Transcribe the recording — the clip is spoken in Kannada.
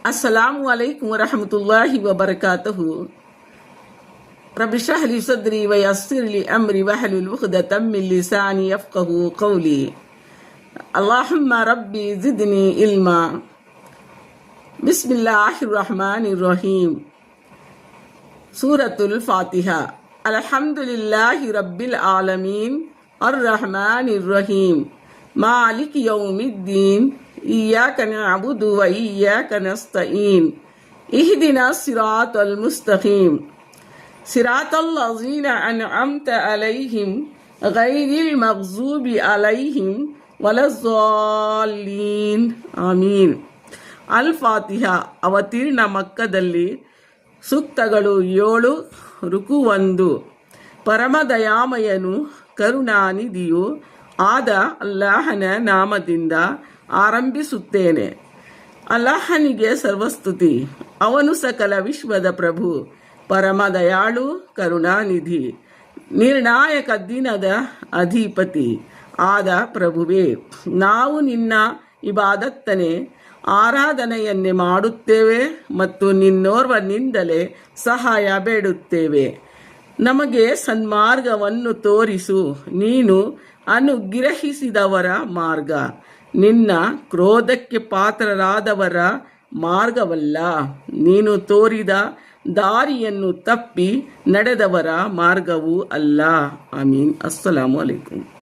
अस्सलामु अलैकुम वरहमतुल्लाहि वबरकातुहू। रब्बि इश्रह ली सदरी व यस्सिर ली अमरी वहलुल उक़दतम मिन लिसानी यफ़क़हू क़ौली। अल्लाहुम्मा रब्बी ज़िदनी इल्मा। बिस्मिल्लाहिर रहमानिर रहीम। सूरतुल फ़ातिहा। अल्हम्दुलिल्लाहि रब्बिल आलमीन अर्रहमानिर रहीम मालिकि यौमिद्दीन इय्याक नअबुदु व इय्याक नस्तईन इहदिना सिरातल मुस्तक़ीम सिरातल लज़ीना अनअमत अलैहिम गैरिल मग़ज़ूबि अलैहिम वलज़्ज़ालीन आमीन। ಅಲ್ ಫಾತಿಹಾ ಅವತೀರ್ಣ ಮಕ್ಕದಲ್ಲಿ ಸೂಕ್ತಗಳು 7, ರುಕು 1. ಪರಮದಯಾಮಯನು ಕರುಣಾನಿಧಿಯೂ ಆದ ಅಲ್ಲಾಹನ ನಾಮದಿಂದ ಆರಂಭಿಸುತ್ತೇನೆ. ಅಲ್ಲಾಹನಿಗೆ ಸರ್ವಸ್ತುತಿ. ಅವನು ಸಕಲ ವಿಶ್ವದ ಪ್ರಭು, ಪರಮದಯಾಳು, ಕರುಣಾನಿಧಿ, ನಿರ್ಣಾಯಕ ದಿನದ ಅಧಿಪತಿ ಆದ ಪ್ರಭುವೇ, ನಾವು ನಿನ್ನ ಇಬಾದತ್ತನೆ ಆರಾಧನೆಯನ್ನೇ ಮಾಡುತ್ತೇವೆ ಮತ್ತು ನಿನ್ನೋರ್ವನಿಂದಲೇ ಸಹಾಯ ಬೇಡುತ್ತೇವೆ. ನಮಗೆ ಸನ್ಮಾರ್ಗವನ್ನು ತೋರಿಸು. ನೀನು ಅನುಗ್ರಹಿಸಿದವರ ಮಾರ್ಗ ನಿನ್ನ ಕ್ರೋಧಕ್ಕೆ ಪಾತ್ರರಾದವರ ಮಾರ್ಗವಲ್ಲ. ನೀನು ತೋರಿದ ದಾರಿಯನ್ನು ತಪ್ಪಿ ನಡೆದವರ ಮಾರ್ಗವೂ ಅಲ್ಲ. ಆಮೀನ್. ಅಸ್ಸಲಾಮು ಅಲೈಕುಂ.